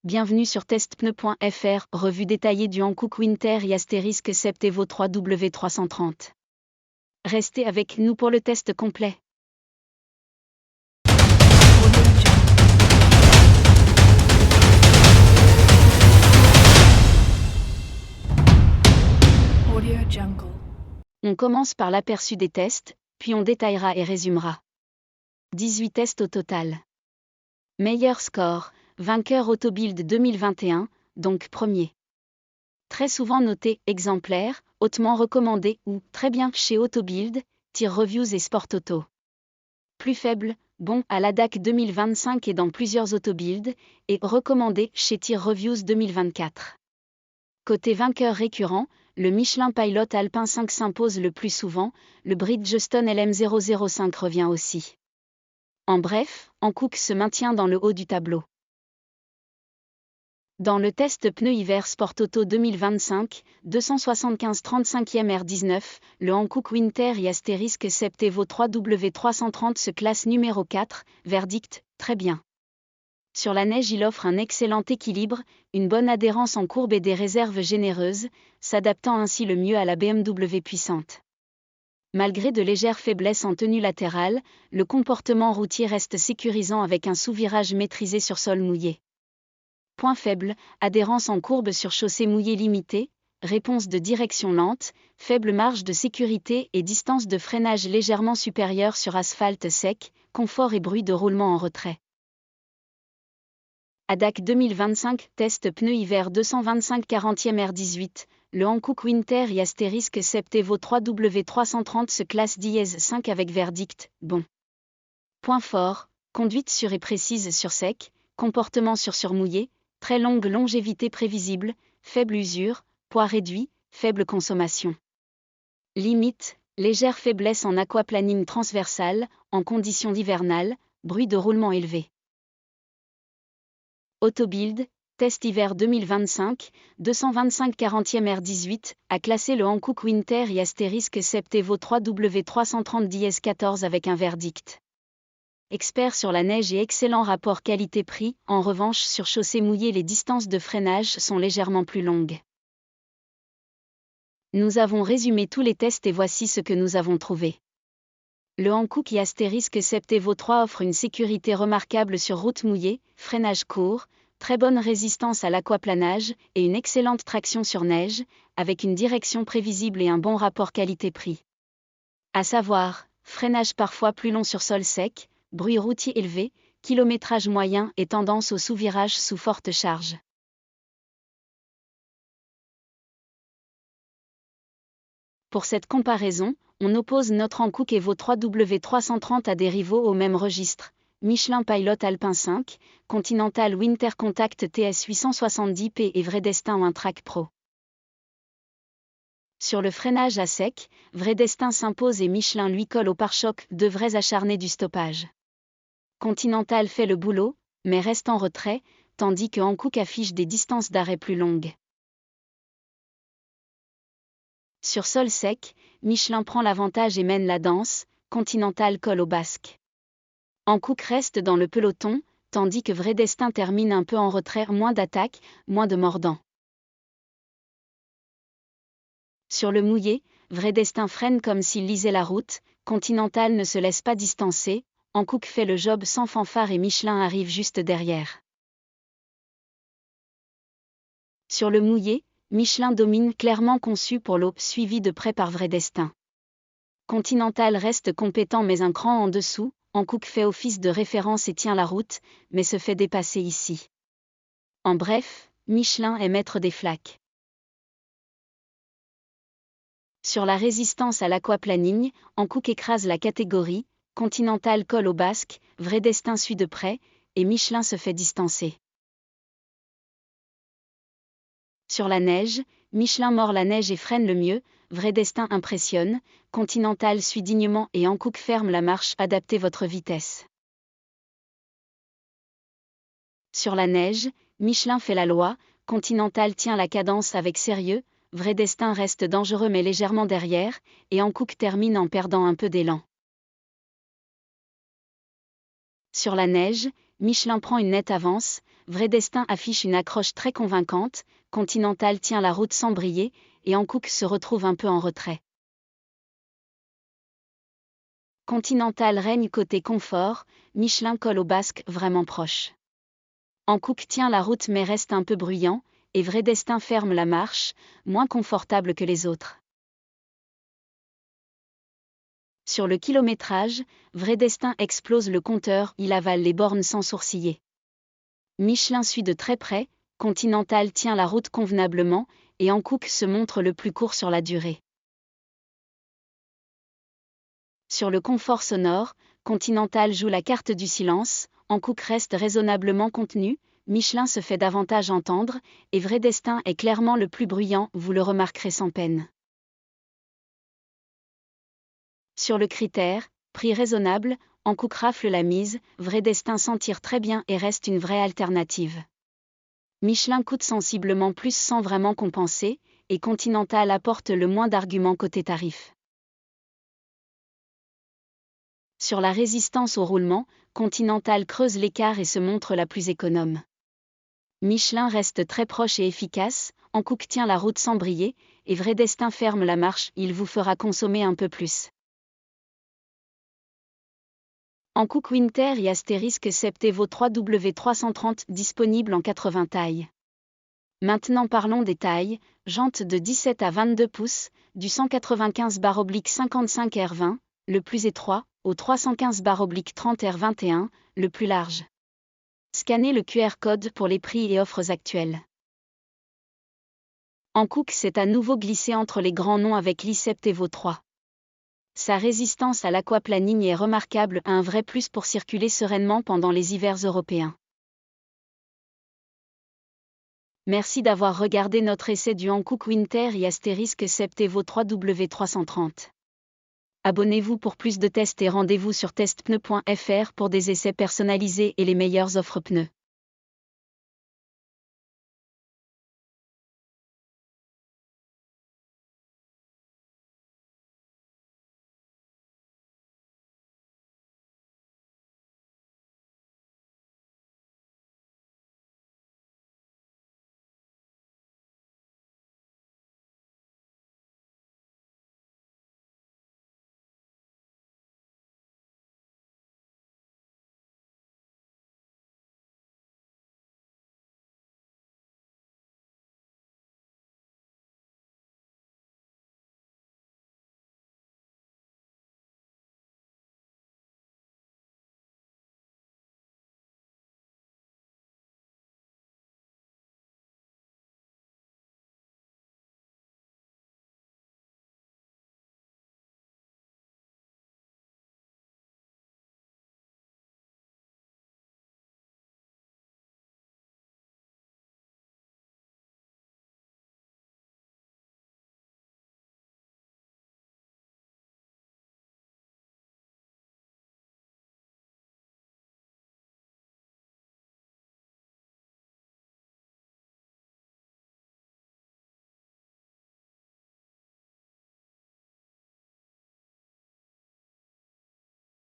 Bienvenue sur testpneu.fr, revue détaillée du Hankook Winter * Sept Evo 3 W330. Restez avec nous pour le test complet. On commence par l'aperçu des tests, puis on détaillera et résumera. 18 tests au total. Meilleur score, vainqueur Autobild 2021, donc premier. Très souvent noté exemplaire, hautement recommandé ou très bien chez Autobild, Reviews et Sport Auto. Plus faible, bon à l'ADAC 2025 et dans plusieurs Autobild, et recommandé chez Reviews 2024. Côté vainqueur récurrent, le Michelin Pilot Alpin 5 s'impose le plus souvent, le Bridgestone LM005 revient aussi. En bref, Hankook se maintient dans le haut du tableau. Dans le test pneu hiver Sport Auto 2025, 275 35e R19, le Hankook Winter * Sept Evo 3 W330 se classe numéro 4, verdict, très bien. Sur la neige il offre un excellent équilibre, une bonne adhérence en courbe et des réserves généreuses, s'adaptant ainsi le mieux à la BMW puissante. Malgré de légères faiblesses en tenue latérale, le comportement routier reste sécurisant avec un sous-virage maîtrisé sur sol mouillé. Point faible, adhérence en courbe sur chaussée mouillée limitée, réponse de direction lente, faible marge de sécurité et distance de freinage légèrement supérieure sur asphalte sec, confort et bruit de roulement en retrait. ADAC 2025, test pneu hiver 225 40e R18, le Hankook Winter * Sept Evo 3 W330 se classe -5 avec verdict, bon. Point fort, conduite sûre et précise sur sec, comportement sur mouillé, très longue longévité prévisible, faible usure, poids réduit, faible consommation. Limite, légère faiblesse en aquaplaning transversal, en conditions hivernales, bruit de roulement élevé. Autobild, test hiver 2025, 225 40e R18, a classé le Hankook Winter * Sept Evo 3 W330 -14 avec un verdict. Expert sur la neige et excellent rapport qualité-prix, en revanche sur chaussée mouillée les distances de freinage sont légèrement plus longues. Nous avons résumé tous les tests et voici ce que nous avons trouvé. Le Hankook * Sept Evo 3 offre une sécurité remarquable sur route mouillée, freinage court, très bonne résistance à l'aquaplanage et une excellente traction sur neige, avec une direction prévisible et un bon rapport qualité-prix. À savoir, freinage parfois plus long sur sol sec, bruit routier élevé, kilométrage moyen et tendance au sous-virage sous forte charge. Pour cette comparaison, on oppose notre Hankook Evo 3 W330 à des rivaux au même registre, Michelin Pilot Alpin 5, Continental Winter Contact TS 870P et Vredestin Wintrack Pro. Sur le freinage à sec, Vredestin s'impose et Michelin lui colle au pare-choc, deux vrais acharnés du stoppage. Continental fait le boulot, mais reste en retrait, tandis que Hankook affiche des distances d'arrêt plus longues. Sur sol sec, Michelin prend l'avantage et mène la danse, Continental colle au basque. Hankook reste dans le peloton, tandis que Vredestin termine un peu en retrait, moins d'attaque, moins de mordant. Sur le mouillé, Vredestin freine comme s'il lisait la route, Continental ne se laisse pas distancer, Hankook fait le job sans fanfare et Michelin arrive juste derrière. Sur le mouillé, Michelin domine clairement conçu pour l'eau, suivi de près par Vredestin. Continental reste compétent mais un cran en dessous, Hankook fait office de référence et tient la route, mais se fait dépasser ici. En bref, Michelin est maître des flaques. Sur la résistance à l'aquaplaning, Hankook écrase la catégorie, Continental colle au basque, Vredestin suit de près, et Michelin se fait distancer. Sur la neige, Michelin mord la neige et freine le mieux, Vredestin impressionne, Continental suit dignement et Hankook ferme la marche, adaptez votre vitesse. Sur la neige, Michelin fait la loi, Continental tient la cadence avec sérieux, Vredestin reste dangereux mais légèrement derrière, et Hankook termine en perdant un peu d'élan. Sur la neige, Michelin prend une nette avance, Vredestin affiche une accroche très convaincante, Continental tient la route sans briller, et Hankook se retrouve un peu en retrait. Continental règne côté confort, Michelin colle au basque vraiment proche. Hankook tient la route mais reste un peu bruyant, et Vredestin ferme la marche, moins confortable que les autres. Sur le kilométrage, Vredestin explose le compteur, il avale les bornes sans sourciller. Michelin suit de très près, Continental tient la route convenablement, et Hankook se montre le plus court sur la durée. Sur le confort sonore, Continental joue la carte du silence, Hankook reste raisonnablement contenu, Michelin se fait davantage entendre, et Vredestin est clairement le plus bruyant, vous le remarquerez sans peine. Sur le critère, prix raisonnable, Hankook rafle la mise, Vredestin s'en tire très bien et reste une vraie alternative. Michelin coûte sensiblement plus sans vraiment compenser, et Continental apporte le moins d'arguments côté tarif. Sur la résistance au roulement, Continental creuse l'écart et se montre la plus économe. Michelin reste très proche et efficace, Hankook tient la route sans briller, et Vredestin ferme la marche, il vous fera consommer un peu plus. Hankook Winter et Asterisk Septevo 3W330 disponible en 80 tailles. Maintenant parlons des tailles, jantes de 17 à 22 pouces, du 195/55 R20, le plus étroit, au 315/30 R21, le plus large. Scannez le QR code pour les prix et offres actuelles. Hankook s'est à nouveau glissé entre les grands noms avec l'I-Septevo 3. Sa résistance à l'aquaplaning est remarquable, un vrai plus pour circuler sereinement pendant les hivers européens. Merci d'avoir regardé notre essai du Hankook Winter et Asterisk Septevo 3W330. Abonnez-vous pour plus de tests et rendez-vous sur testpneu.fr pour des essais personnalisés et les meilleures offres pneus.